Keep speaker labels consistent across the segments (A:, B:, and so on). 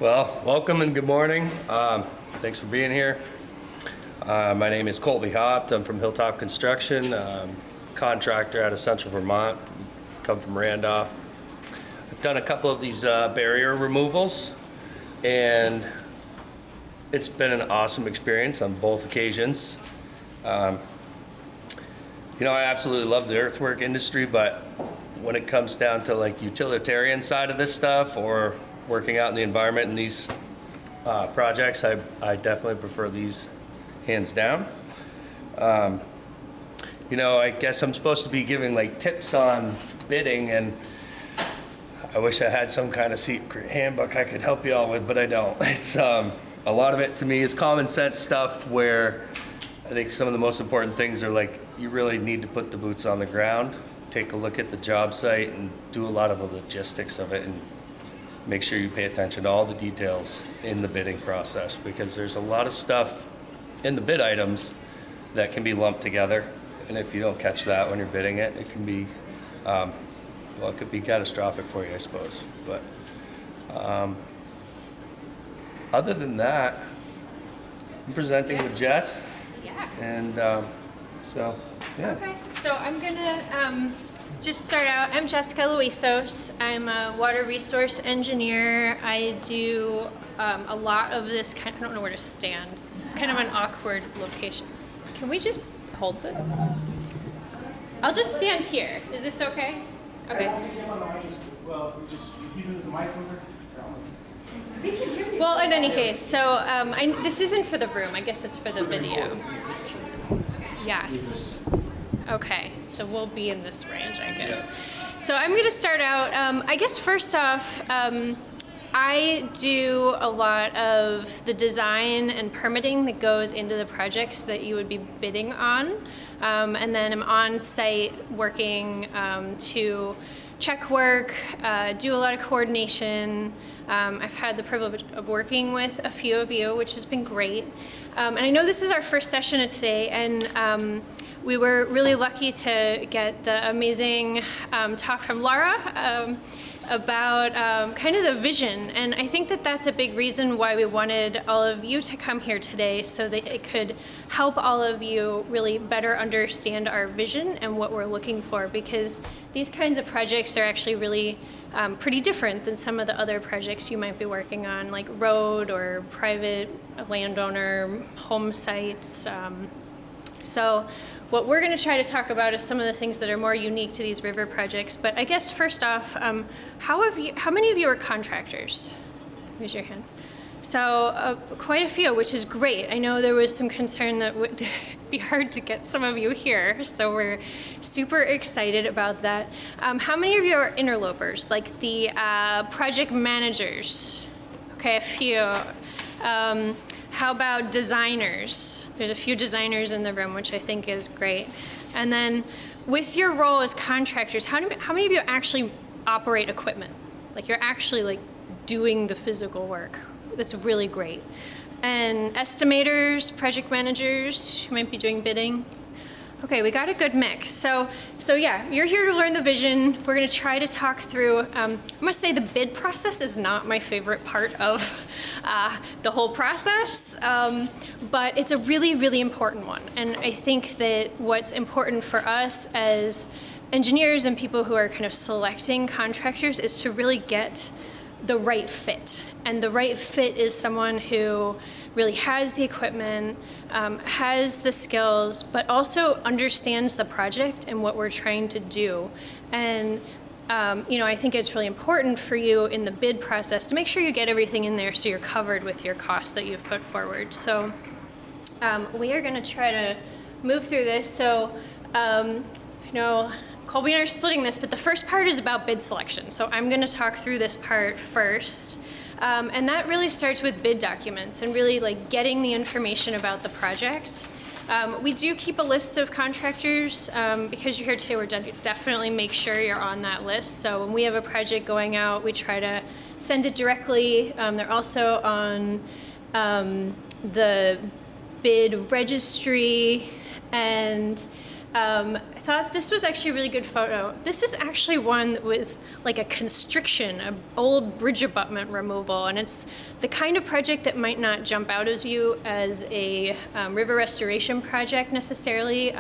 A: Well, welcome and good morning. Thanks for being here. My name is Kolbey Haupt. I'm from Hilltop Construction, contractor out of Central Vermont. Come from Randolph. I've done a couple of these barrier removals, and it's been an awesome experience on both occasions. I absolutely love the earthwork industry, but when it comes down to like utilitarian side of this stuff or working out in the environment in these projects, I definitely prefer these hands down. I guess I'm supposed to be giving like tips on bidding, and I wish I had some kind of secret handbook I could help you all with, but I don't. It's a lot of it to me is common sense stuff where I think some of the most important things are like you really need to put the boots on the ground, take a look at the job site and do a lot of the logistics of it, and make sure you pay attention to all the details in the bidding process, because there's a lot of stuff in the bid items that can be lumped together, and if you don't catch that when you're bidding it, it can be it could be catastrophic for you, I suppose. But other than that, I'm presenting with Jess.
B: Yeah.
A: And so, yeah.
B: Okay, so I'm gonna just start out. I'm Jessica Louisos. I'm a water resource engineer. I do a lot of this kind. I don't know where to stand. This is kind of an awkward location. Can we just hold the? I'll just stand here. Is this okay? Okay.
C: Well, if we just you do the mic over.
B: Well, in any case, so this isn't for the room. I guess it's for the video. Yes. Okay, so we'll be in this range, I guess. So I'm going to start out, I guess first off, I do a lot of the design and permitting that goes into the projects that you would be bidding on. And then I'm on site working to check work, do a lot of coordination. I've had the privilege of working with a few of you, which has been great. And I know this is our first session of today, and we were really lucky to get the amazing talk from Laura about kind of the vision. And I think that that's a big reason why we wanted all of you to come here today, so that it could help all of you really better understand our vision and what we're looking for, because these kinds of projects are actually really pretty different than some of the other projects you might be working on, like road or private landowner home sites. So what we're going to try to talk about is some of the things that are more unique to these river projects. But I guess first off, how many of you are contractors? Raise your hand. So quite a few, which is great. I know there was some concern that would be hard to get some of you here, so we're super excited about that. How many of you are interlopers, like the project managers? Okay, a few. How about designers? There's a few designers in the room, which I think is great. And then with your role as contractors, how many of you actually operate equipment? Like you're actually like doing the physical work. That's really great. And estimators, project managers who might be doing bidding. Okay, we got a good mix. So yeah, you're here to learn the vision. We're gonna try to talk through, I must say the bid process is not my favorite part of the whole process, but it's a really, really important one. And I think that what's important for us as engineers and people who are kind of selecting contractors is to really get the right fit. And the right fit is someone who really has the equipment, has the skills, but also understands the project and what we're trying to do. And I think it's really important for you in the bid process to make sure you get everything in there so you're covered with your costs that you've put forward. So we are going to try to move through this. So Kolbey and I are splitting this, but the first part is about bid selection. So I'm going to talk through this part first. And that really starts with bid documents and really like getting the information about the project. We do keep a list of contractors. Because you're here today, we're definitely make sure you're on that list. So when we have a project going out, we try to send it directly. They're also on the bid registry, and I thought this was actually a really good photo. This is actually one that was like a constriction, an old bridge abutment removal, and it's the kind of project that might not jump out as you as a river restoration project necessarily.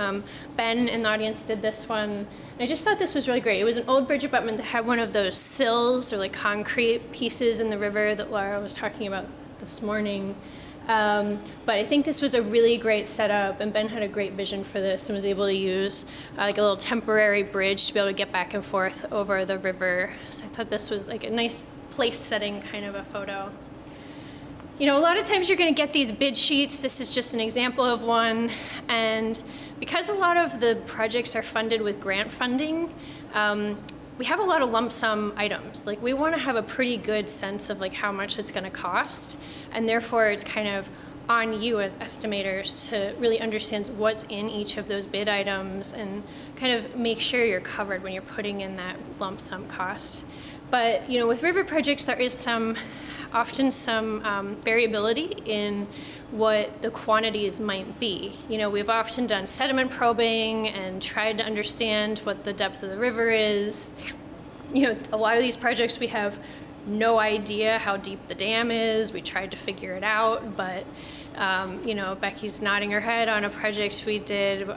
B: Ben in the audience did this one. I just thought this was really great. It was an old bridge abutment that had one of those sills or like concrete pieces in the river that Laura was talking about this morning. But I think this was a really great setup, and Ben had a great vision for this and was able to use like a little temporary bridge to be able to get back and forth over the river. So I thought this was like a nice place setting kind of a photo. You know, a lot of times you're going to get these bid sheets. This is just an example of one. And because a lot of the projects are funded with grant funding, we have a lot of lump sum items. Like, we want to have a pretty good sense of like how much it's going to cost, and therefore it's kind of on you as estimators to really understand what's in each of those bid items and kind of make sure you're covered when you're putting in that lump sum cost. But you know, with river projects, there is often some variability in what the quantities might be. You know, we've often done sediment probing and tried to understand what the depth of the river is. You know, a lot of these projects we have no idea how deep the dam is. We tried to figure it out, but you know, Becky's nodding her head on a project we did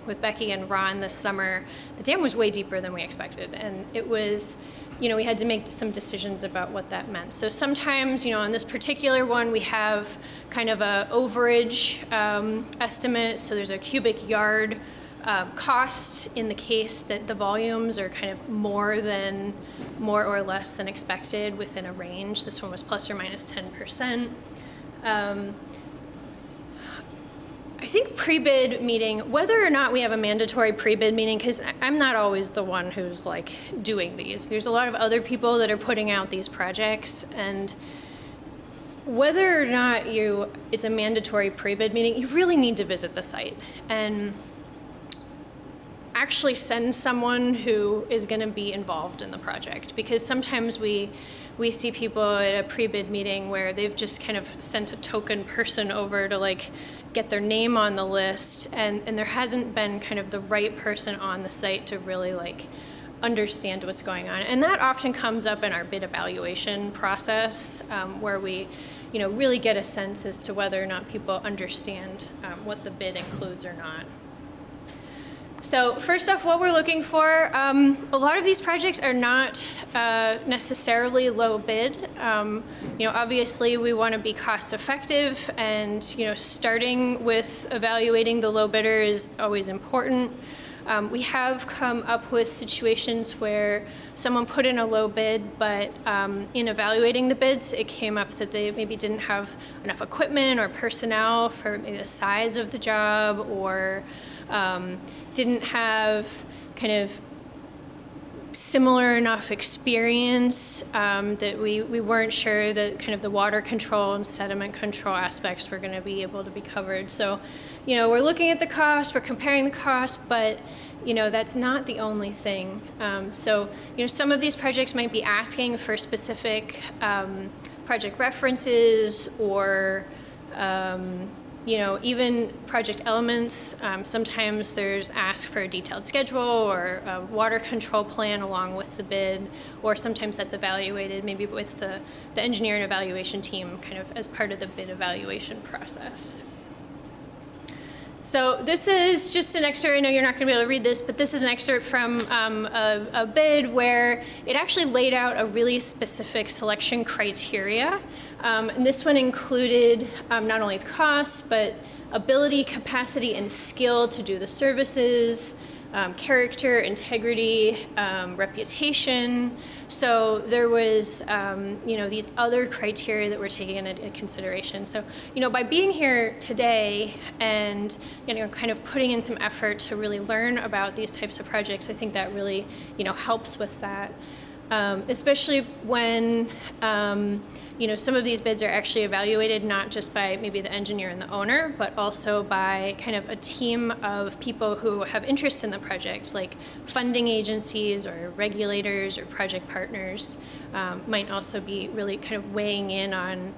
B: with Becky and Ron this summer. The dam was way deeper than we expected, and it was, you know, we had to make some decisions about what that meant. So sometimes, you know, on this particular one, we have kind of a overage estimate. So there's a cubic yard cost in the case that the volumes are kind of more or less than expected within a range. This one was plus or minus 10%. I think pre-bid meeting, whether or not we have a mandatory pre-bid meeting, because I'm not always the one who's like doing these. There's a lot of other people that are putting out these projects, and whether or not it's a mandatory pre-bid meeting, you really need to visit the site and actually send someone who is going to be involved in the project, because sometimes we see people at a pre-bid meeting where they've just kind of sent a token person over to like get their name on the list, and there hasn't been kind of the right person on the site to really like understand what's going on. And that often comes up in our bid evaluation process, where we, you know, really get a sense as to whether or not people understand what the bid includes or not. So first off, what we're looking for, a lot of these projects are not necessarily low bid. You know, obviously we want to be cost effective, and you know, starting with evaluating the low bidder is always important. We have come up with situations where someone put in a low bid, but in evaluating the bids, it came up that they maybe didn't have enough equipment or personnel for maybe the size of the job, or didn't have kind of similar enough experience that we weren't sure that kind of the water control and sediment control aspects were going to be able to be covered. So, you know, we're looking at the cost, we're comparing the cost, but you know, that's not the only thing. So, you know, some of these projects might be asking for specific project references, or you know, even project elements. Sometimes there's ask for a detailed schedule or a water control plan along with the bid, or sometimes that's evaluated maybe with the engineer and evaluation team kind of as part of the bid evaluation process. So this is just an excerpt. I know you're not going to be able to read this, but this is an excerpt from a bid where it actually laid out a really specific selection criteria. And this one included not only the cost, but ability, capacity, and skill to do the services, character, integrity, reputation. So there was, you know, these other criteria that we're taking into consideration. So, you know, by being here today and, you know, kind of putting in some effort to really learn about these types of projects, I think that really, you know, helps with that, especially when, you know, some of these bids are actually evaluated not just by maybe the engineer and the owner, but also by kind of a team of people who have interest in the project, like funding agencies or regulators or project partners might also be really kind of weighing in on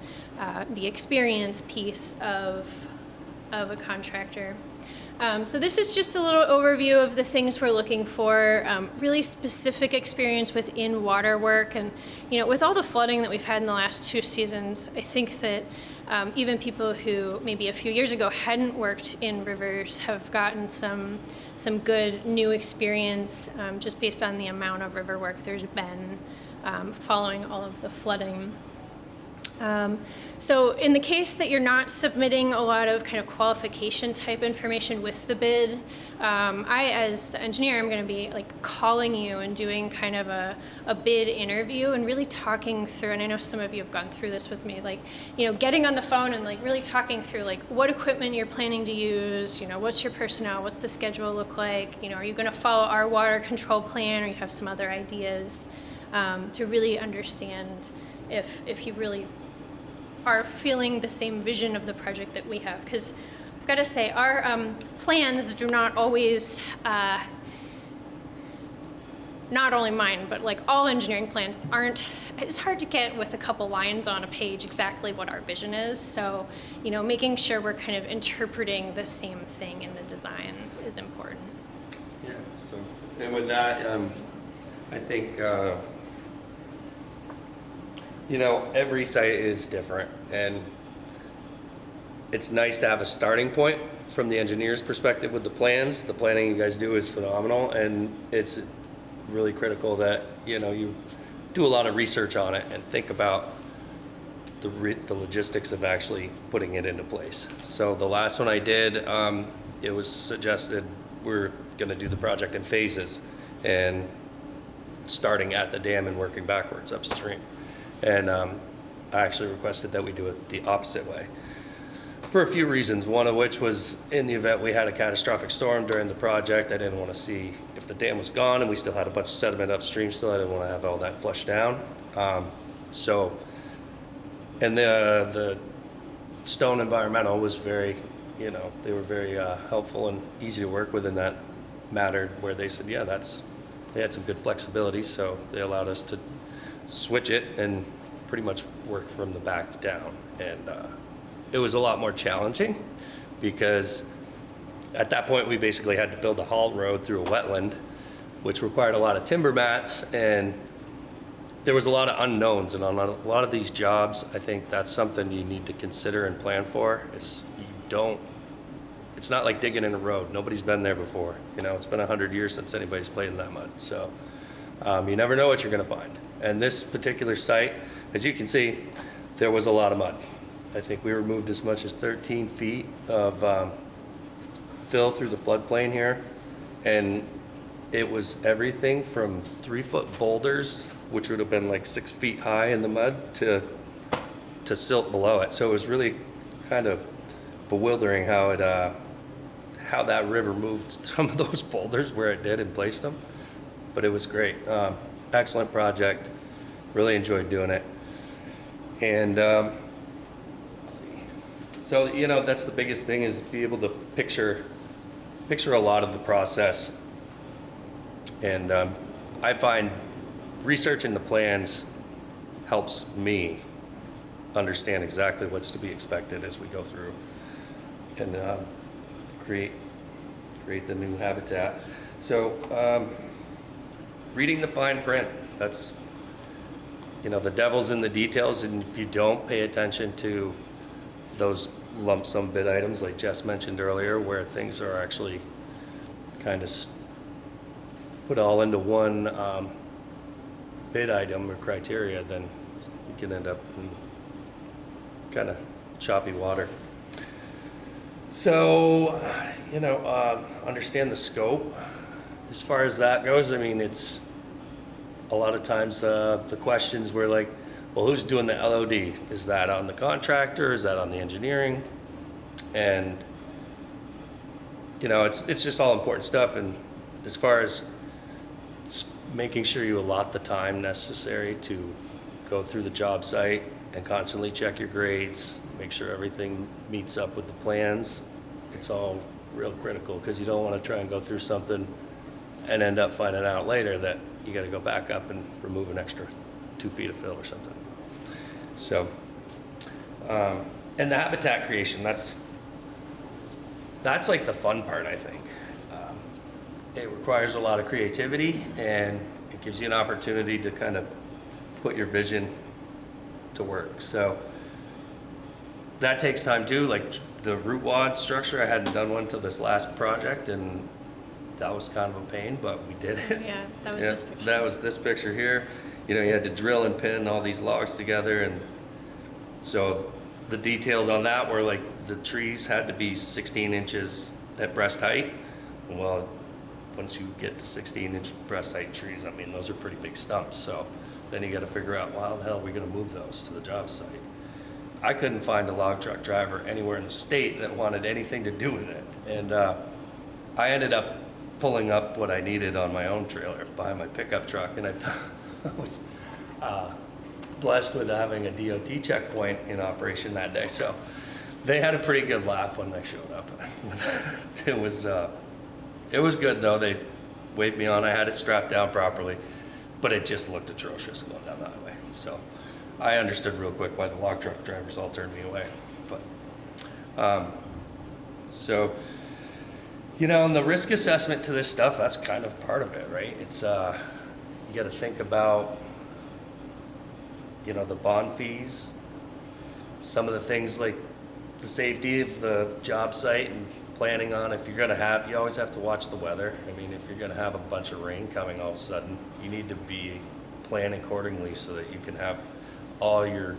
B: the experience piece of a contractor. So this is just a little overview of the things we're looking for, really specific experience within water work. And, you know, with all the flooding that we've had in the last 2 seasons, I think that even people who maybe a few years ago hadn't worked in rivers have gotten some good new experience just based on the amount of river work there's been following all of the flooding. So in the case that you're not submitting a lot of kind of qualification type information with the bid, I, as the engineer, am going to be like calling you and doing kind of a bid interview and really talking through, and I know some of you have gone through this with me, like, you know, getting on the phone and like really talking through like what equipment you're planning to use, you know, what's your personnel, what's the schedule look like, you know, are you going to follow our water control plan or you have some other ideas, to really understand if you really are feeling the same vision of the project that we have. Because I've got to say, our plans do not always, not only mine, but like all engineering plans aren't, it's hard to get with a couple lines on a page exactly what our vision is. So, you know, making sure we're kind of interpreting the same thing in the design is important.
A: Yeah, so, and with that, I think, you know, every site is different, and it's nice to have a starting point from the engineer's perspective with the plans. The planning you guys do is phenomenal, and it's really critical that, you know, you do a lot of research on it and think about the logistics of actually putting it into place. So the last one I did, it was suggested we're going to do the project in phases, and starting at the dam and working backwards upstream. And I actually requested that we do it the opposite way for a few reasons, one of which was in the event we had a catastrophic storm during the project, I didn't want to see if the dam was gone and we still had a bunch of sediment upstream still, I didn't want to have all that flushed down. And the Stone Environmental was very, you know, they were very helpful and easy to work with in that matter, where they said, yeah, they had some good flexibility, so they allowed us to switch it and pretty much work from the back down. And it was a lot more challenging because at that point we basically had to build a haul road through a wetland, which required a lot of timber mats, and there was a lot of unknowns. And on a lot of these jobs, I think that's something you need to consider and plan for. It's not like digging in a road. Nobody's been there before. You know, it's been 100 years since anybody's played in that mud. So you never know what you're gonna find. And this particular site, as you can see, there was a lot of mud. I think we removed as much as 13 feet of fill through the floodplain here. And it was everything from 3-foot boulders, which would have been like 6 feet high in the mud, to silt below it. So it was really kind of bewildering how that river moved some of those boulders where it did and placed them. But it was great. Excellent project. Really enjoyed doing it. And let's see. So, you know, that's the biggest thing, is be able to picture a lot of the process. And I find researching the plans helps me understand exactly what's to be expected as we go through and create the new habitat. So reading the fine print, that's, you know, the devil's in the details, and if you don't pay attention to those lump sum bid items like Jess mentioned earlier, where things are actually kind of put all into one bid item or criteria, then you can end up in kind of choppy water. So, you know, understand the scope. As far as that goes, I mean, it's a lot of times the questions were like, well, who's doing the LOD? Is that on the contractor? Is that on the engineering? And, you know, it's just all important stuff. And as far as making sure you allot the time necessary to go through the job site and constantly check your grades, make sure everything meets up with the plans, it's all real critical, because you don't want to try and go through something and end up finding out later that you got to go back up and remove an extra 2 feet of fill or something. So, and the habitat creation, that's that's like the fun part, I think. It requires a lot of creativity, and it gives you an opportunity to kind of put your vision to work. So that takes time too. Like the root wad structure, I hadn't done one till this last project, and that was kind of a pain, but we did it.
B: Yeah, that was this picture.
A: That was this picture here. You know, you had to drill and pin all these logs together, and so the details on that were like the trees had to be 16 inches at breast height. Well, once you get to 16-inch breast height trees, I mean, those are pretty big stumps. So then you got to figure out, well, how the hell are we going to move those to the job site? I couldn't find a log truck driver anywhere in the state that wanted anything to do with it. And I ended up pulling up what I needed on my own trailer behind my pickup truck, and I was blessed with having a DOT checkpoint in operation that day. So they had a pretty good laugh when I showed up. It was good though. They waved me on. I had it strapped down properly, but it just looked atrocious going down that way. So I understood real quick why the log truck drivers all turned me away. But so, you know, and the risk assessment to this stuff, that's kind of part of it, right? It's you got to think about, you know, the bond fees, some of the things like the safety of the job site and planning on if you're going to have, you always have to watch the weather. I mean, if you're going to have a bunch of rain coming all of a sudden, you need to be planning accordingly so that you can have all your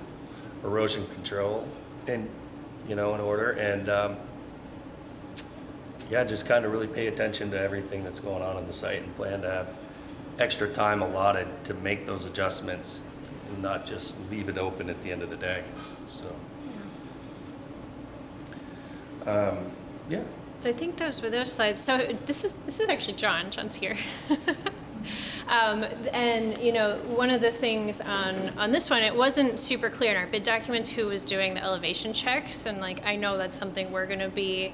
A: erosion control and, you know, in order. And yeah, just kind of really pay attention to everything that's going on the site and plan to have extra time allotted to make those adjustments and not just leave it open at the end of the day. So, yeah.
B: So I think those were those slides. So this is actually John. John's here. And you know, one of the things on this one, it wasn't super clear in our bid documents who was doing the elevation checks, and like I know that's something we're going to be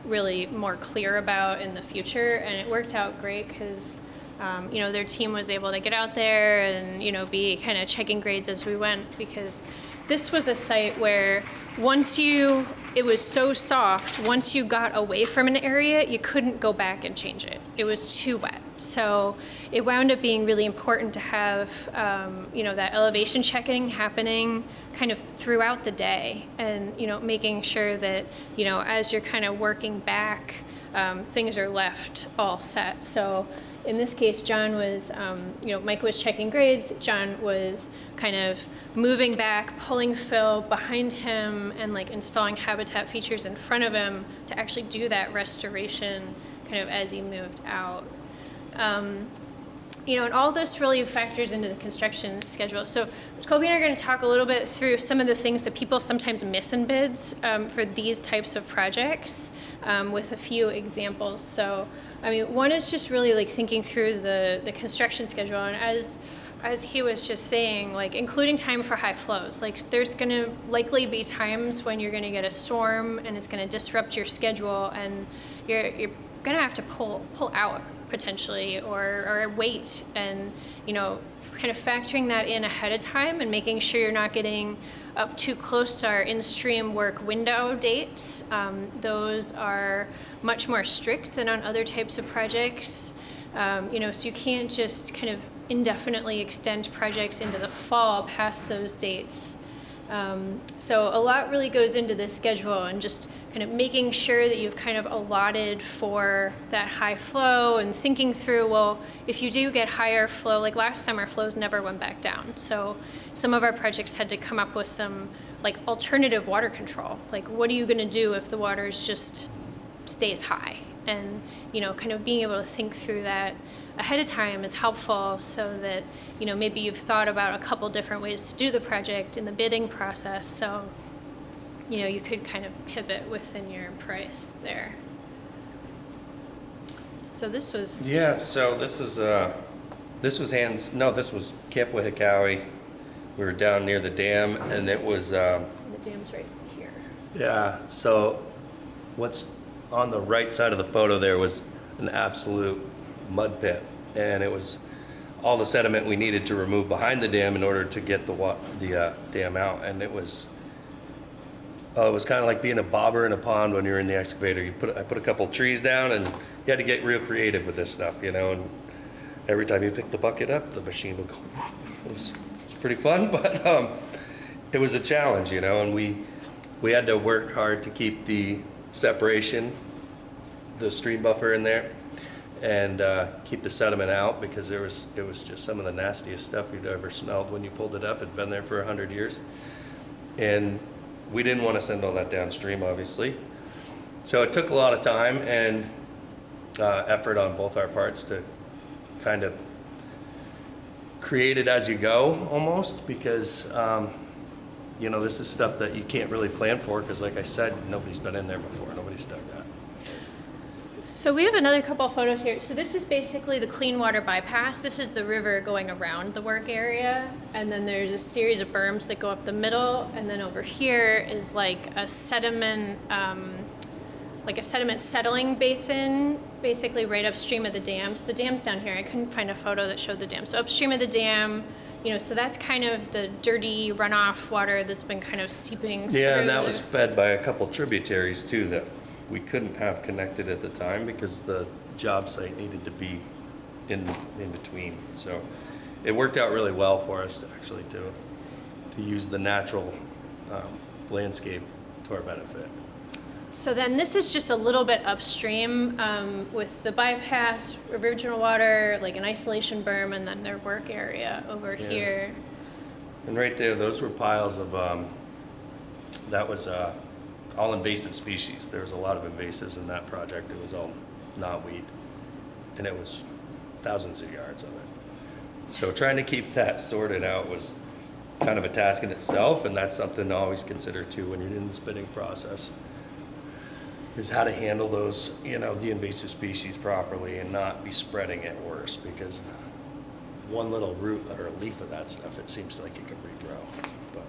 B: really more clear about in the future. And it worked out great because you know, their team was able to get out there and, you know, be kind of checking grades as we went, because this was a site where it was so soft, once you got away from an area, you couldn't go back and change it. It was too wet. So it wound up being really important to have, you know, that elevation checking happening kind of throughout the day, and, you know, making sure that, you know, as you're kind of working back, things are left all set. So in this case, John was, you know, Mike was checking grades. John was kind of moving back, pulling fill behind him, and like installing habitat features in front of him to actually do that restoration kind of as he moved out. You know, and all this really factors into the construction schedule. So Kolbey and I are going to talk a little bit through some of the things that people sometimes miss in bids for these types of projects, with a few examples. So, I mean, one is just really like thinking through the construction schedule, and as he was just saying, like including time for high flows. Like there's going to likely be times when you're going to get a storm and it's going to disrupt your schedule, and you're going to have to pull out potentially or wait, and, you know, kind of factoring that in ahead of time and making sure you're not getting up too close to our in-stream work window dates. Those are much more strict than on other types of projects. You know, so you can't just kind of indefinitely extend projects into the fall past those dates. So a lot really goes into the schedule, and just kind of making sure that you've kind of allotted for that high flow, and thinking through, well, if you do get higher flow, like last summer, flows never went back down. So some of our projects had to come up with some like alternative water control. Like, what are you going to do if the water just stays high? And, you know, kind of being able to think through that ahead of time is helpful, so that, you know, maybe you've thought about a couple different ways to do the project in the bidding process, so, you know, you could kind of pivot within your price there. So this was...
A: Yeah, so this was Camp Wihikawi. We were down near the dam, and it was...
B: the dam's right here.
A: Yeah, so what's on the right side of the photo there was an absolute mud pit, and it was all the sediment we needed to remove behind the dam in order to get the dam out, and it was it was kind of like being a bobber in a pond when you're in the excavator. I put a couple trees down, and you had to get real creative with this stuff, you know. And every time you pick the bucket up, the machine would go. It was pretty fun, but it was a challenge, you know. And we had to work hard to keep the separation, the stream buffer in there, and keep the sediment out, because it was just some of the nastiest stuff you'd ever smelled when you pulled it up. It'd been there for 100 years, and we didn't want to send all that downstream, obviously. So it took a lot of time and effort on both our parts to kind of create it as you go, almost, because you know, this is stuff that you can't really plan for, because like I said, nobody's been in there before. Nobody's done that.
B: So we have another couple of photos here. So this is basically the clean water bypass. This is the river going around the work area. And then there's a series of berms that go up the middle. And then over here is like a sediment settling basin, basically right upstream of the dam. So the dam's down here. I couldn't find a photo that showed the dam. So upstream of the dam, you know, so that's kind of the dirty runoff water that's been kind of seeping through.
A: Yeah, and that was fed by a couple tributaries too that we couldn't have connected at the time because the job site needed to be in between. So it worked out really well for us actually to use the natural landscape to our benefit.
B: So then this is just a little bit upstream with the bypass, original water, like an isolation berm, and then their work area over here.
A: And right there, those were piles of, that was all invasive species. There was a lot of invasives in that project. It was all knotweed, and it was thousands of yards of it. So trying to keep that sorted out was kind of a task in itself, and that's something to always consider too when you're in the spitting process, is how to handle those, you know, the invasive species properly and not be spreading it worse, because one little root or leaf of that stuff, it seems like it could regrow. But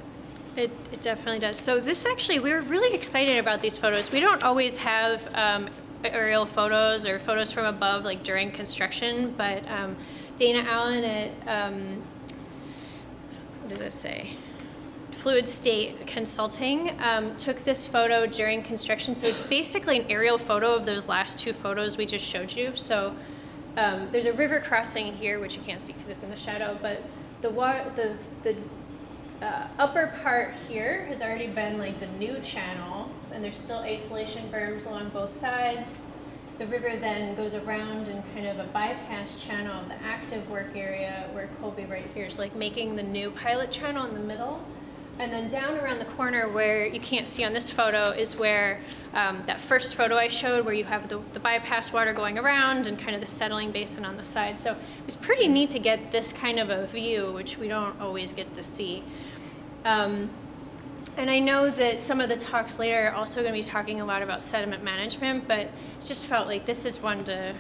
B: It definitely does. So this actually, we were really excited about these photos. We don't always have aerial photos or photos from above, like during construction, but Dana Allen at, what does it say? Fluid State Consulting took this photo during construction. So it's basically an aerial photo of those last two photos we just showed you. So there's a river crossing here, which you can't see because it's in the shadow, but the upper part here has already been like the new channel, and there's still isolation berms along both sides. The river then goes around in kind of a bypass channel of the active work area, where Kolbey right here is like making the new pilot channel in the middle. And then down around the corner, where you can't see on this photo, is where that first photo I showed, where you have the bypass water going around and kind of the settling basin on the side. So it was pretty neat to get this kind of a view, which we don't always get to see. And I know that some of the talks later are also going to be talking a lot about sediment management, but it just felt like this is one to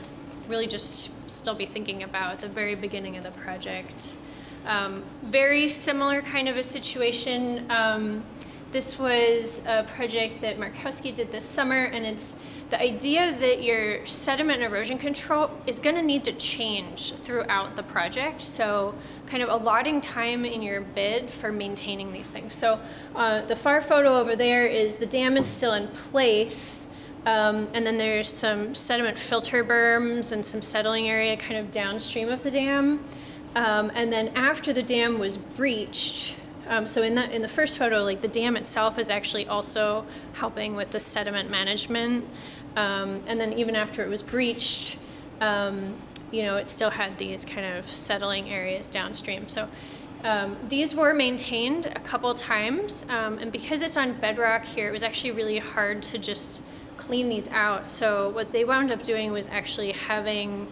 B: really just still be thinking about at the very beginning of the project. Very similar kind of a situation. This was a project that Markowski did this summer, and it's the idea that your sediment and erosion control is going to need to change throughout the project. So kind of allotting time in your bid for maintaining these things. So the far photo over there is the dam is still in place, and then there's some sediment filter berms and some settling area kind of downstream of the dam. And then after the dam was breached, so in the first photo, like the dam itself is actually also helping with the sediment management. And then even after it was breached, you know, it still had these kind of settling areas downstream. So these were maintained a couple times, and because it's on bedrock here, it was actually really hard to just clean these out. So what they wound up doing was actually having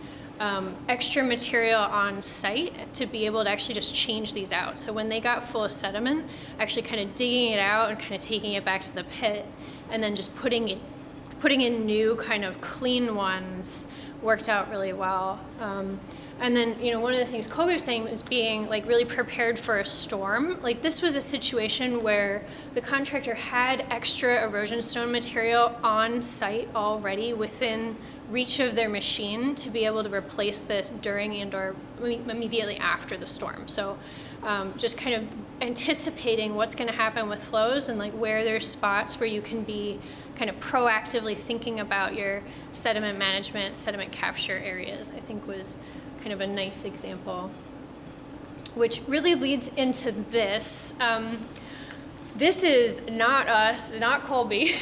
B: extra material on site to be able to actually just change these out. So when they got full of sediment, actually kind of digging it out and kind of taking it back to the pit, and then just putting in new kind of clean ones worked out really well. And then, you know, one of the things Kolbey was saying was being like really prepared for a storm. Like this was a situation where the contractor had extra erosion stone material on site already within reach of their machine to be able to replace this during and or immediately after the storm. So just kind of anticipating what's going to happen with flows and like where there's spots where you can be kind of proactively thinking about your sediment management, sediment capture areas, I think was kind of a nice example, which really leads into this. This is not us, not Kolbey.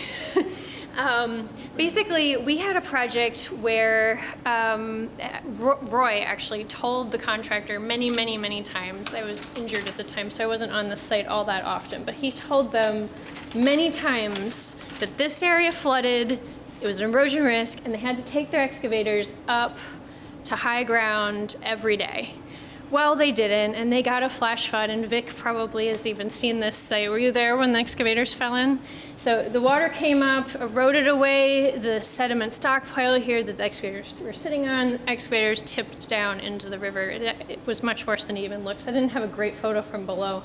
B: Basically, we had a project where Roy actually told the contractor many times. I was injured at the time, so I wasn't on the site all that often, but he told them many times that this area flooded, it was an erosion risk, and they had to take their excavators up to high ground every day. Well, they didn't, and they got a flash flood, and Vic probably has even seen this site. Were you there when the excavators fell in? So the water came up, eroded away the sediment stockpile here that the excavators were sitting on. The excavators tipped down into the river. It was much worse than it even looks. I didn't have a great photo from below,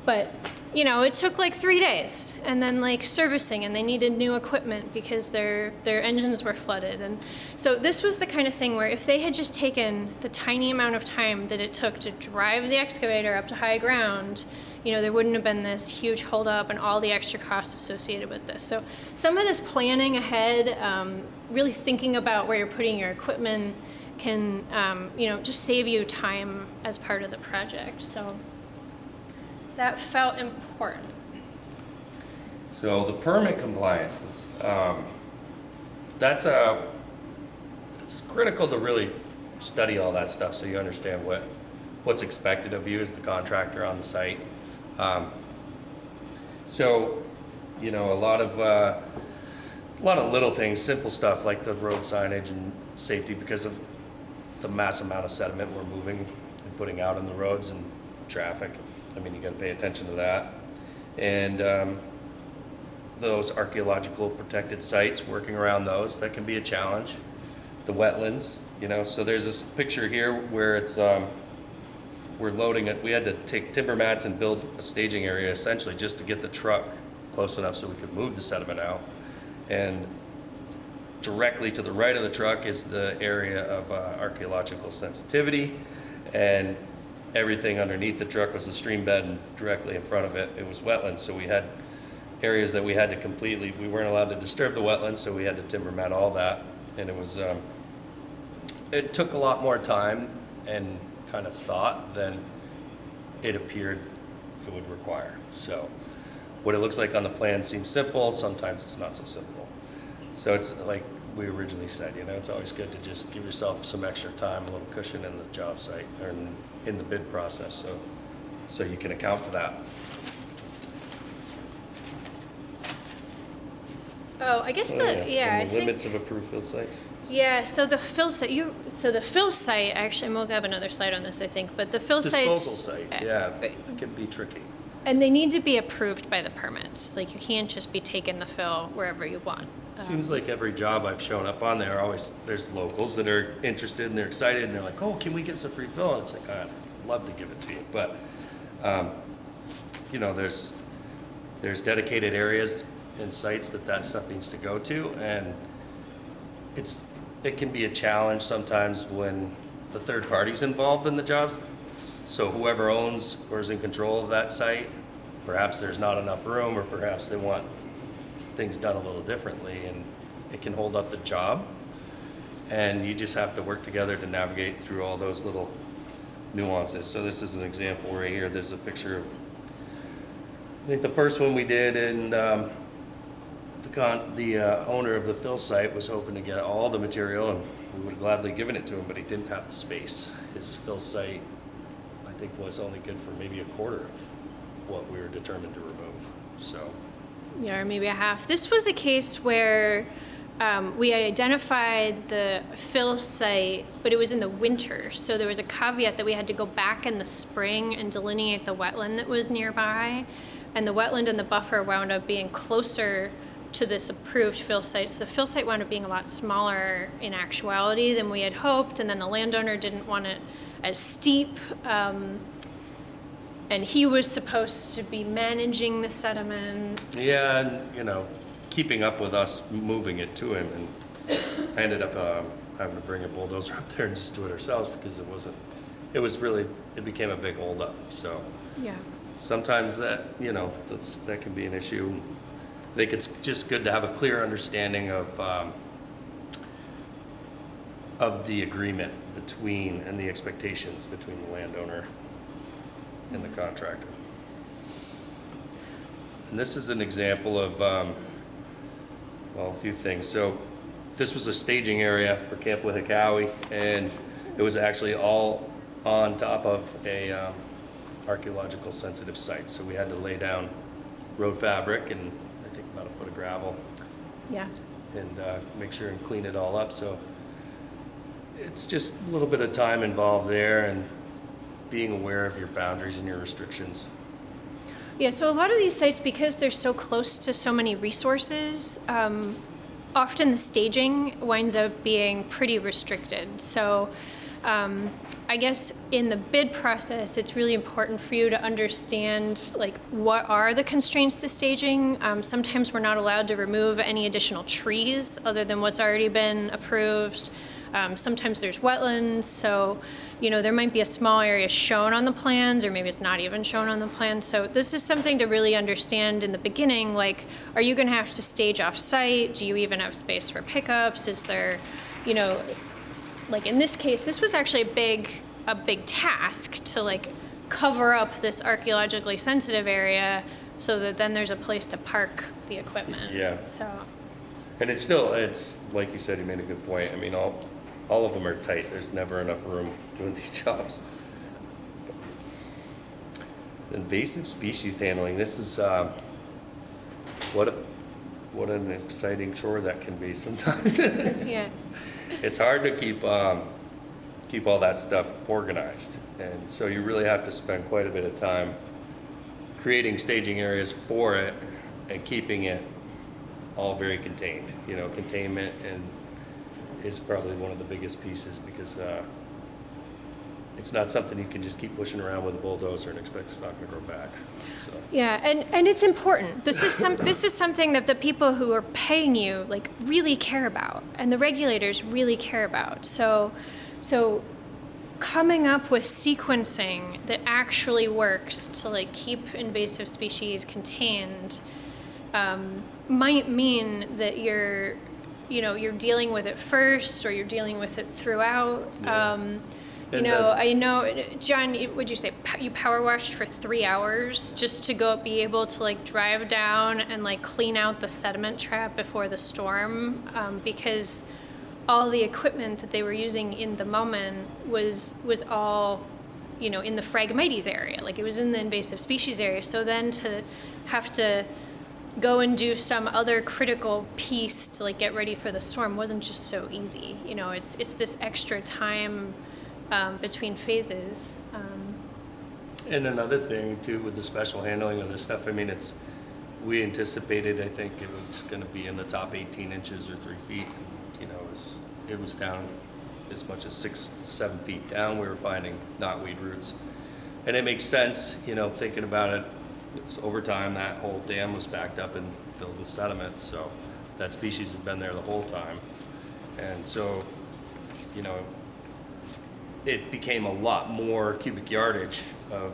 B: but you know, it took like 3 days, and then like servicing, and they needed new equipment because their engines were flooded. And so this was the kind of thing where if they had just taken the tiny amount of time that it took to drive the excavator up to high ground, you know, there wouldn't have been this huge holdup and all the extra costs associated with this. So some of this planning ahead, really thinking about where you're putting your equipment can, you know, just save you time as part of the project. So that felt important.
D: So the permit compliance,
A: It's critical to really study all that stuff so you understand what's expected of you as the contractor on the site. So, you know, a lot of little things, simple stuff like the road signage and safety because of the mass amount of sediment we're moving and putting out on the roads and traffic. I mean, you got to pay attention to that. And those archaeological protected sites, working around those, that can be a challenge. The wetlands, you know, so there's this picture here where it's, we're loading it. We had to take timber mats and build a staging area essentially just to get the truck close enough so we could move the sediment out. And directly to the right of the truck is the area of archaeological sensitivity, and everything underneath the truck was the stream bed, and directly in front of it, it was wetlands. So we had areas that we had to completely, we weren't allowed to disturb the wetlands, so we had to timber mat all that. And it was, it took a lot more time and kind of thought than it appeared it would require. So what it looks like on the plan seems simple, sometimes it's not so simple. So it's like we originally said, you know, it's always good to just give yourself some extra time, a little cushion in the job site or in the bid process, so you can account for that.
B: Oh, I guess
A: And
B: I
A: the
B: think,
A: limits of approved fill sites.
B: yeah, so the fill site, actually, and we'll have another slide on this, I think, but the fill
A: Disposal
B: sites.
A: sites, yeah, it can be tricky.
B: And they need to be approved by the permits. Like, you can't just be taking the fill wherever you want.
A: Seems like every job I've shown up on there, always there's locals that are interested and they're excited and they're like, oh, can we get some free fill? And it's like, I'd love to give it to you, but you know, there's dedicated areas and sites that stuff needs to go to, and it can be a challenge sometimes when the third party's involved in the jobs. So whoever owns or is in control of that site, perhaps there's not enough room, or perhaps they want things done a little differently, and it can hold up the job. And you just have to work together to navigate through all those little nuances. So this is an example right here. There's a picture of, I think the first one we did, and the owner of the fill site was hoping to get all the material, and we would have gladly given it to him, but he didn't have the space. His fill site, I think, was only good for maybe a quarter of what we were determined to remove. So,
B: Yeah, or maybe a half. This was a case where we identified the fill site, but it was in the winter. So there was a caveat that we had to go back in the spring and delineate the wetland that was nearby. And the wetland and the buffer wound up being closer to this approved fill site. So the fill site wound up being a lot smaller in actuality than we had hoped. And then the landowner didn't want it as steep. And he was supposed to be managing the sediment.
A: yeah, and you know, keeping up with us moving it to him, and I ended up having to bring a bulldozer up there and just do it ourselves because it wasn't it became a big holdup. So
B: Yeah.
A: sometimes that, that can be an issue. I think it's just good to have a clear understanding of the agreement between and the expectations between the landowner and the contractor. And this is an example of, a few things. So this was a staging area for Camp Wihikawi, and it was actually all on top of a archaeological sensitive site. So we had to lay down road fabric and I think about a foot of gravel
B: Yeah.
A: and make sure and clean it all up. So it's just a little bit of time involved there and being aware of your boundaries and your restrictions.
B: Yeah, so a lot of these sites, because they're so close to so many resources, often the staging winds up being pretty restricted. So I guess in the bid process, it's really important for you to understand like what are the constraints to staging. Sometimes we're not allowed to remove any additional trees other than what's already been approved. Sometimes there's wetlands, so there might be a small area shown on the plans, or maybe it's not even shown on the plans. So this is something to really understand in the beginning, like, are you gonna have to stage off-site? Do you even have space for pickups? Is there, like in this case, this was actually a big task to like cover up this archaeologically sensitive area so that then there's a place to park the equipment.
A: Yeah.
B: So,
A: And it's like you said, you made a good point. I mean, all of them are tight. There's never enough room doing these jobs. Invasive species handling. This is what an exciting chore that can be sometimes.
B: yeah.
A: It's hard to keep all that stuff organized, and so you really have to spend quite a bit of time creating staging areas for it and keeping it all very contained. Containment and is probably one of the biggest pieces, because it's not something you can just keep pushing around with a bulldozer and expect it's not going to grow back. So.
B: Yeah, and it's important. This is something that the people who are paying you like really care about, and the regulators really care about. So coming up with sequencing that actually works to like keep invasive species contained might mean that you're dealing with it first, or you're dealing with it throughout.
A: Yeah.
B: I know, John, would you say you power washed for 3 hours just to be able to like drive down and like clean out the sediment trap before the storm, because all the equipment that they were using in the moment was all, in the Phragmites area, like it was in the invasive species area. So then to have to go and do some other critical piece to like get ready for the storm wasn't just so easy. It's this extra time between phases.
A: And another thing too with the special handling of this stuff, I mean, we anticipated, I think it was going to be in the top 18 inches or 3 feet. It was down as much as 6 to 7 feet down. We were finding knotweed roots, and it makes sense, thinking about it. It's over time that whole dam was backed up and filled with sediment, so that species had been there the whole time, and so it became a lot more cubic yardage of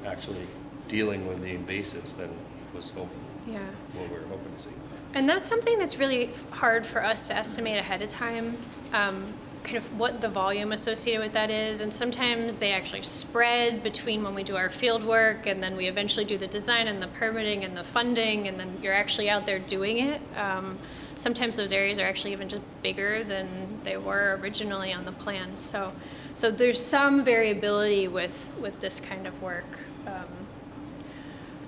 A: actually dealing with the invasives than was what we were hoping to see.
B: And that's something that's really hard for us to estimate ahead of time, kind of what the volume associated with that is. And sometimes they actually spread between when we do our field work and then we eventually do the design and the permitting and the funding, and then you're actually out there doing it. Sometimes those areas are actually even just bigger than they were originally on the plan. So there's some variability with this kind of work.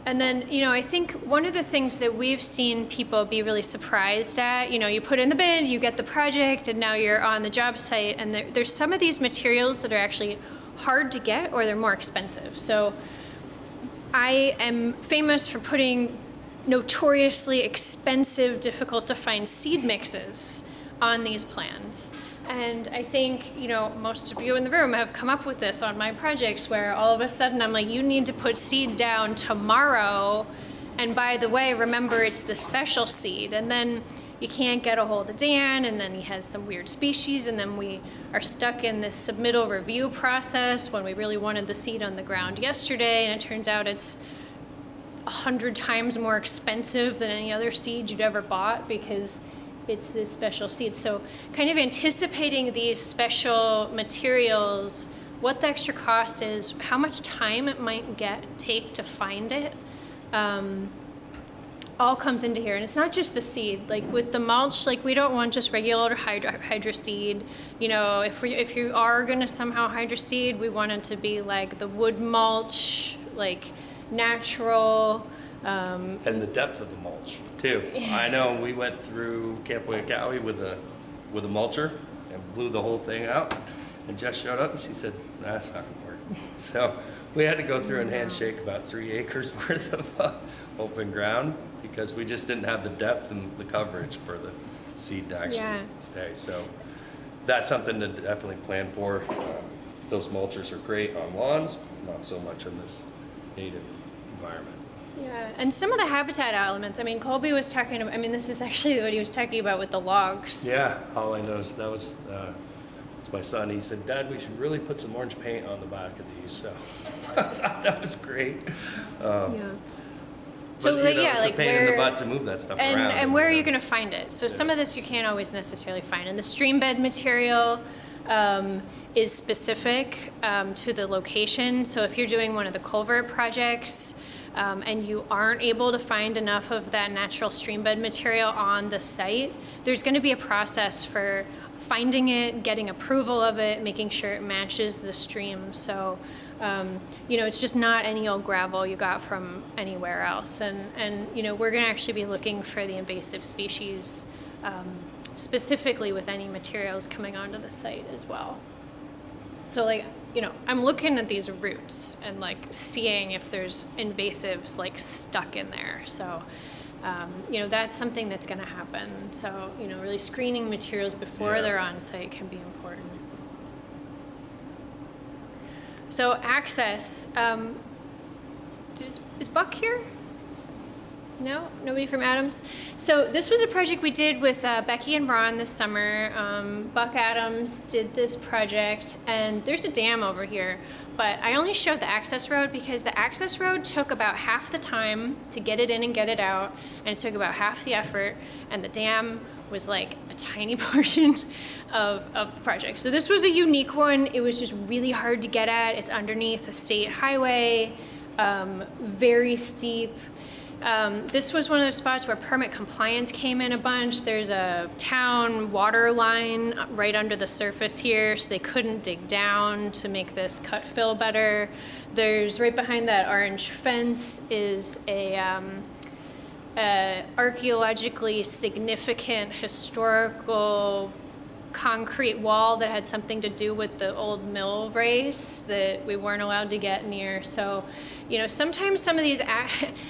B: And then, I think one of the things that we've seen people be really surprised at, you put in the bid, you get the project, and now you're on the job site, and there's some of these materials that are actually hard to get or they're more expensive. So I am famous for putting notoriously expensive, difficult to find seed mixes on these plans. And I think, most of you in the room have come up with this on my projects where all of a sudden I'm like, you need to put seed down tomorrow. And by the way, remember it's the special seed. And then, you can't get a hold of Dan, and then he has some weird species, and then we are stuck in this submittal review process when we really wanted the seed on the ground yesterday, and it turns out it's 100 times more expensive than any other seed you'd ever bought because it's this special seed. So kind of anticipating these special materials, what the extra cost is, how much time it might take to find it, all comes into here. And it's not just the seed. Like with the mulch, like we don't want just regular hydro seed. You know, if you are gonna somehow hydro seed, we want it to be like the wood mulch, like natural.
A: And the depth of the mulch too. I know we went through Camp Waikawi with a mulcher and blew the whole thing out. And Jess showed up and she said, "That's not gonna work." So we had to go through and handshake about 3 acres worth of open ground because we just didn't have the depth and the coverage for the seed to actually stay. So that's something to definitely plan for. Those mulchers are great on lawns, not so much in this native environment.
B: Yeah, and some of the habitat elements, I mean, Kolbey was talking about, I mean, this is actually what he was talking about with the logs.
A: Yeah, hauling those, that was, it's my son, he said, "Dad, we should really put some orange paint on the back of these," so I thought that was great.
B: Yeah.
A: But,
B: So,
A: you know,
B: yeah,
A: it's
B: like
A: a pain in the
B: where,
A: butt to move that stuff around.
B: and where are you
A: know.
B: going to find it? So some of this you can't always necessarily find. And the stream bed material is specific to the location. So if you're doing one of the culvert projects and you aren't able to find enough of that natural stream bed material on the site, there's going to be a process for finding it, getting approval of it, making sure it matches the stream. So you know, it's just not any old gravel you got from anywhere else. And you know, we're going to actually be looking for the invasive species specifically with any materials coming onto the site as well. So like, you know, I'm looking at these roots and like seeing if there's invasives like stuck in there. So, you know, that's something that's going to happen. So, you know, really screening materials before they're on site can be important. So access, is Buck here? No, nobody from Adams. So this was a project we did with Becky and Ron this summer. Buck Adams did this project, and there's a dam over here, but I only showed the access road because the access road took about half the time to get it in and get it out, and it took about half the effort, and the dam was like a tiny portion of the project. So this was a unique one. It was just really hard to get at. It's underneath a state highway, very steep. This was one of those spots where permit compliance came in a bunch. There's a town water line right under the surface here, so they couldn't dig down to make this cut fill better. There's right behind that orange fence is a archaeologically significant historical concrete wall that had something to do with the old mill race that we weren't allowed to get near. So, you know, sometimes some of these,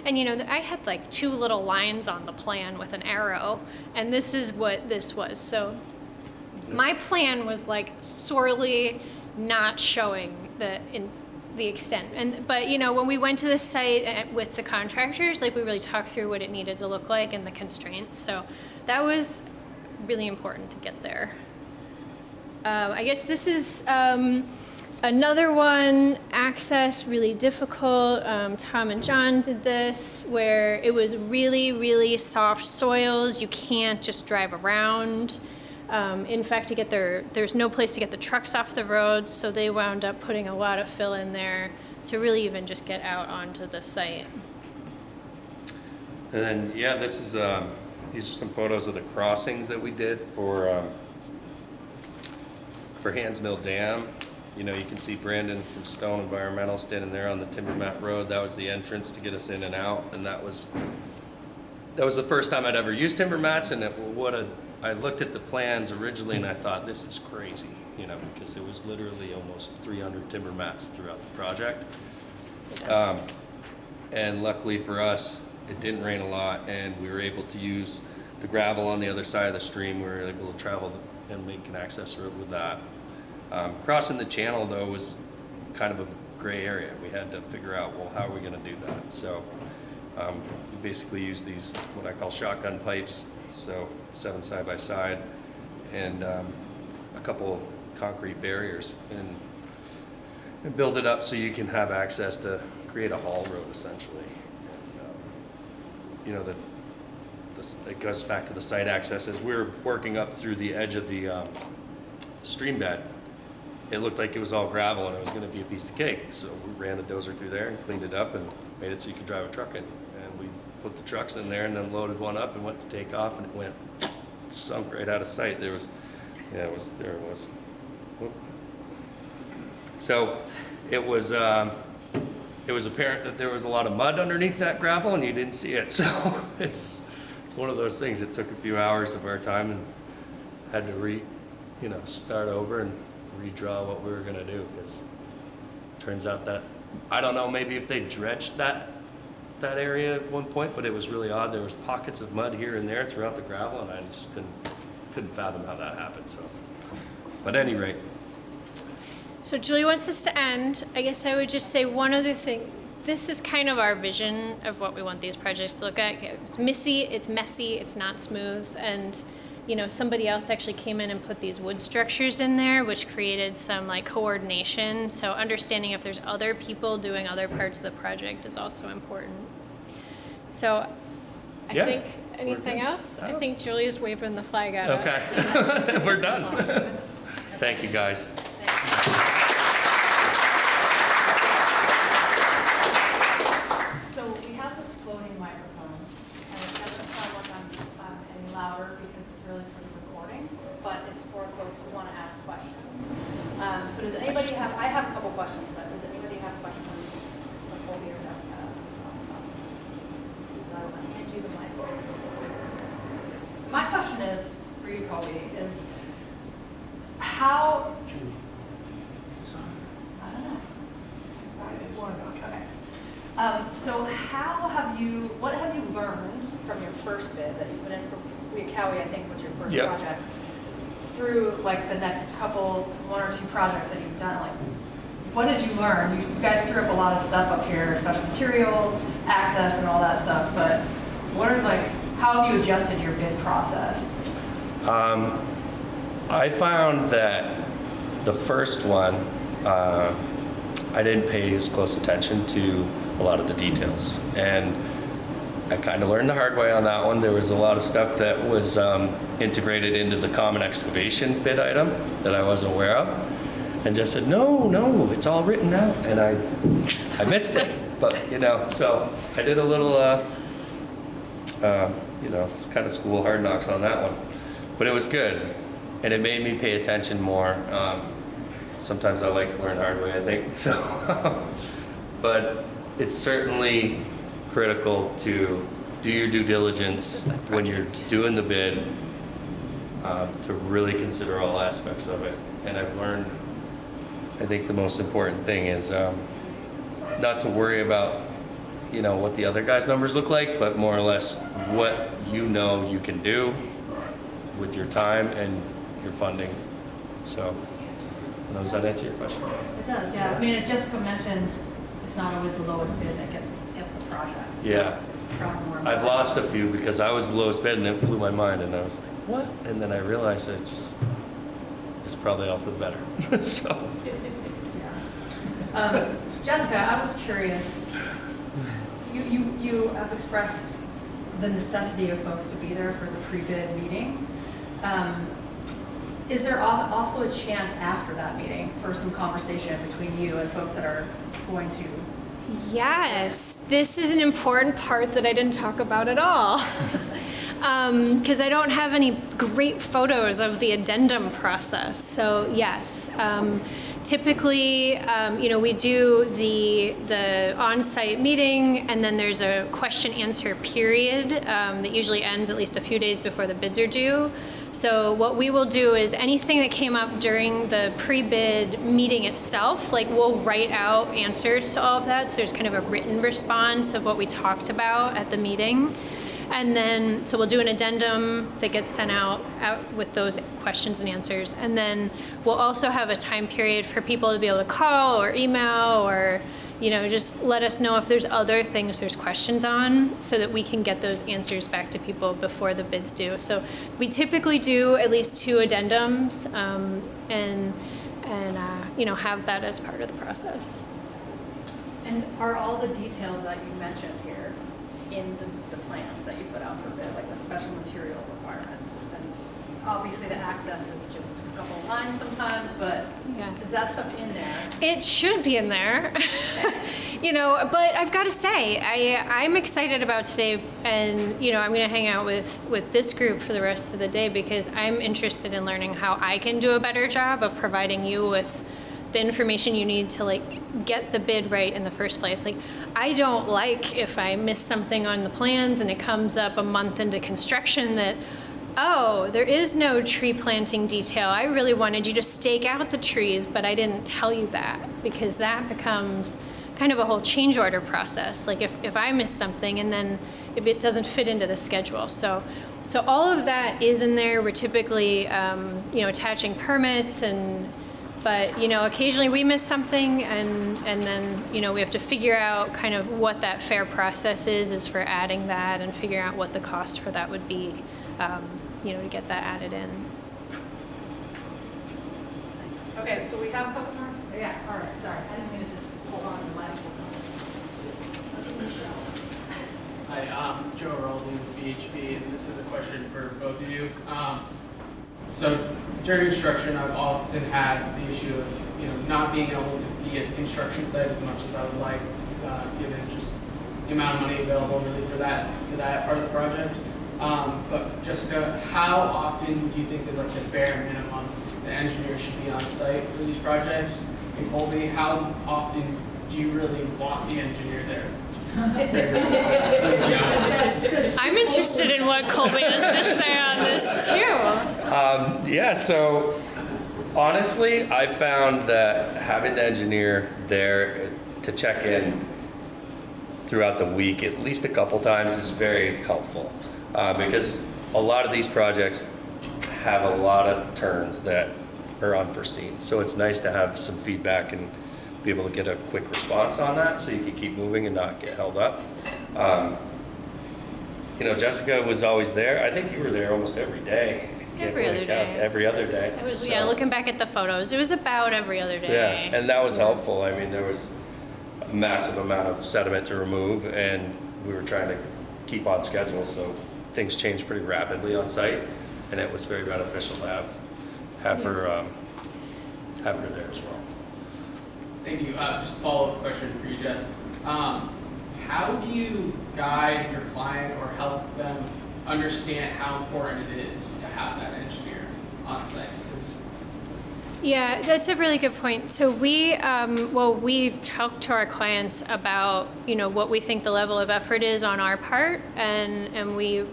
B: and you know, I had like 2 little lines on the plan with an arrow, and this is what this was. So my plan was like sorely not showing the extent. But you know, when we went to the site with the contractors, like we really talked through what it needed to look like and the constraints. So that was really important to get there. I guess this is another one, access, really difficult. Tom and John did this, where it was really, really soft soils. You can't just drive around. In fact, there's no place to get the trucks off the road, so they wound up putting a lot of fill in there to really even just get out onto the site.
A: And then, yeah, this is these are some photos of the crossings that we did for Hands Mill Dam. You know, you can see Brandon from Stone Environmental standing there on the Timber Mat Road. That was the entrance to get us in and out, and that was the first time I'd ever used timber mats. And I looked at the plans originally, and I thought, this is crazy, you know, because it was literally almost 300 timber mats throughout the project. And luckily for us, it didn't rain a lot, and we were able to use the gravel on the other side of the stream. We were able to travel and make an access road with that. Crossing the channel, though, was kind of a gray area. We had to figure out, well, how are we going to do that? So
D: We basically use these, what I call shotgun pipes, so 7 side by side, and a couple concrete barriers, and build it up so you can have access to create a haul road essentially. And, it goes back to the site access. As we were working up through the edge of the stream bed, it looked like it was all gravel and it was going to be a piece of cake. So we ran a dozer through there and cleaned it up and made it so you could drive a truck in. And we put the trucks in there and then loaded one up and went to take off, and it went sunk right out of sight. There it was. Whoop. So it was apparent that there was a lot of mud underneath that gravel and you didn't see it. So it's one of those things. It took a few hours of our time and had to start over and redraw what we were gonna do, because it turns out that, I don't know, maybe if they dredged that area at one point, but it was really odd. There was pockets of mud here and there throughout the gravel, and I just couldn't fathom how that happened. So, but at any rate.
B: So Julie wants us to end. I guess I would just say one other thing. This is kind of our vision of what we want these projects to look at. It's messy, it's not smooth, and somebody else actually came in and put these wood structures in there, which created some coordination. So understanding if there's other people doing other parts of the project is also important. So I think, anything else? I think Julie's waving the flag at us.
A: Okay, we're done. Thank you, guys.
E: So we have this floating microphone, and it doesn't sound like I'm any louder because it's really for the recording, but it's for folks who want to ask questions. So does anybody have, I have a couple questions, but does anybody have questions for Kolbey or Jessica? I'll hand you the mic. My question is, for you, Kolbey, is how,
C: Julie, is this on?
E: I don't know.
C: It is.
E: Okay.
C: Okay.
E: So what have you learned from your first bid that you put in for Cowie, I think was your first
A: Yep.
E: project, through the next one or two projects that you've done? What did you learn? You guys threw up a lot of stuff up here, special materials, access and all that stuff, but how have you adjusted your bid process?
A: I found that the first one, I didn't pay as close attention to a lot of the details, and I kind of learned the hard way on that one. There was a lot of stuff that was integrated into the common excavation bid item that I wasn't aware of, and just said, no, it's all written out, and I missed it. But so I did a little, it's kind of school hard knocks on that one, but it was good, and it made me pay attention more. Sometimes I like to learn hard way, I think. So, but it's certainly critical to do your due diligence when you're doing the bid, to really consider all aspects of it. And I've learned, I think the most important thing is not to worry about, what the other guy's numbers look like, but more or less what you can do with your time and your funding. So, does that answer your question?
E: It does, yeah. I mean, as Jessica mentioned, it's not always the lowest bid that gets the project. So
A: Yeah.
E: It's probably more.
A: I've lost a few because I was the lowest bid and it blew my mind, and I was like, what? And then I realized it's probably all for the better. So.
E: Yeah. Jessica, I was curious. You have expressed the necessity of folks to be there for the pre-bid meeting. Is there also a chance after that meeting for some conversation between you and folks that are going to?
B: Yes, this is an important part that I didn't talk about at all. Because I don't have any great photos of the addendum process. So yes, typically, we do the on-site meeting, and then there's a question-answer period that usually ends at least a few days before the bids are due. So what we will do is anything that came up during the pre-bid meeting itself, we'll write out answers to all of that. So there's kind of a written response of what we talked about at the meeting. And then, so we'll do an addendum that gets sent out with those questions and answers. And then we'll also have a time period for people to be able to call or email or, just let us know if there's other things there's questions on so that we can get those answers back to people before the bids due. So we typically do at least 2 addendums and have that as part of the process.
E: And are all the details that you mentioned here in the plans that you put out for bid, like the special material requirements? And obviously the access is just a couple of lines sometimes, but
B: Yeah.
E: is that stuff in there?
B: It should be in there, but I've got to say, I'm excited about today, and, I'm going to hang out with this group for the rest of the day because I'm interested in learning how I can do a better job of providing you with the information you need to get the bid right in the first place. I don't like if I miss something on the plans and it comes up a month into construction that, oh, there is no tree planting detail. I really wanted you to stake out the trees, but I didn't tell you that, because that becomes kind of a whole change order process. If I miss something and then if it doesn't fit into the schedule. So all of that is in there. We're typically, attaching permits but occasionally we miss something and then, we have to figure out kind of what that fair process is for adding that and figure out what the cost for that would be, to get that added in.
E: Thanks. Okay, so we have a couple more? Yeah, all right, sorry. I didn't mean to just hold on to the mic.
F: Hi, I'm Joe Roldan with BHP, and this is a question for both of you. So during construction, I've often had the issue of not being able to be at the construction site as much as I would like, given just the amount of money available really for that part of the project. But Jessica, how often do you think is the bare minimum the engineer should be on site for these projects? And Kolbey, how often do you really want the engineer there?
B: I'm interested in what Kolbey has to say on this too.
D: So honestly, I found that having the engineer there to check in throughout the week at least a couple times is very helpful, because a lot of these projects have a lot of turns that are unforeseen. So it's nice to have some feedback and be able to get a quick response on that so you can keep moving and not get held up. Jessica was always there. I think you were there almost every day.
B: Every other day.
D: Every other day.
B: It was,
D: So,
B: looking back at the photos, it was about every other day.
D: yeah, and that was helpful. I mean, there was a massive amount of sediment to remove, and we were trying to keep on schedule, so things changed pretty rapidly on site, and it was very beneficial to have her there as well.
F: Thank you. Just a follow-up question for you, Jess. How do you guide your client or help them understand how important it is to have that engineer on site?
B: Yeah, that's a really good point. So we talked to our clients about, what we think the level of effort is on our part, and we,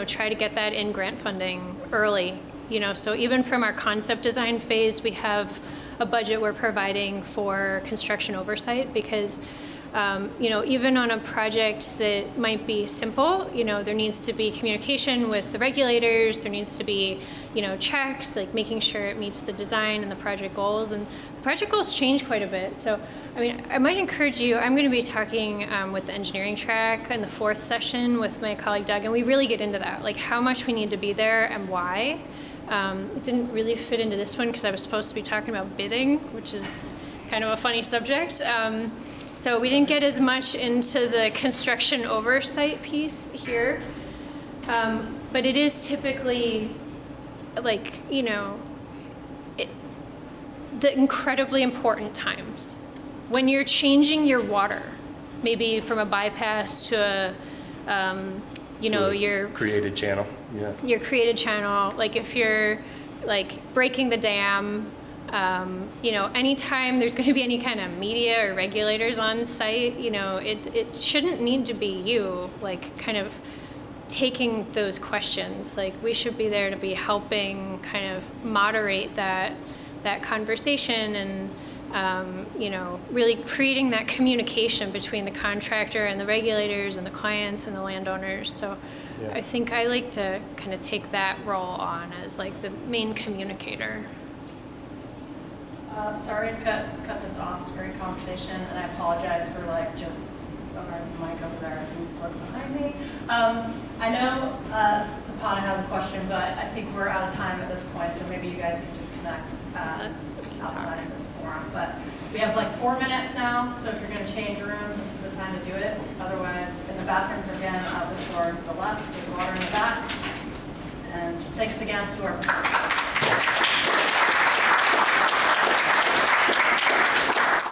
B: try to get that in grant funding early. So even from our concept design phase, we have a budget we're providing for construction oversight because, even on a project that might be simple, there needs to be communication with the regulators, there needs to be, checks, making sure it meets the design and the project goals. And the project goals change quite a bit. So, I might encourage you, I'm going to be talking with the engineering track in the 4th session with my colleague Doug, and we really get into that, how much we need to be there and why. It didn't really fit into this one because I was supposed to be talking about bidding, which is kind of a funny subject. So we didn't get as much into the construction oversight piece here. But it is typically the incredibly important times when you're changing your water, maybe from a bypass to your
D: Created channel. Yeah.
B: your created channel, if you're breaking the dam, anytime there's going to be any kind of media or regulators on site, it shouldn't need to be you kind of taking those questions. We should be there to be helping kind of moderate that conversation and really creating that communication between the contractor and the regulators and the clients and the landowners. So
D: Yeah.
B: I think I like to kind of take that role on as the main communicator.
E: Sorry to cut this off, it's a great conversation, and I apologize for like just, the mic over there, and look behind me. I know Zapata has a question, but I think we're out of time at this point, so maybe you guys can just connect outside of this forum. But we have like 4 minutes now, so if you're gonna change rooms, this is the time to do it. Otherwise, in the bathrooms are again out this door to the left, there's water in the back. And thanks again to our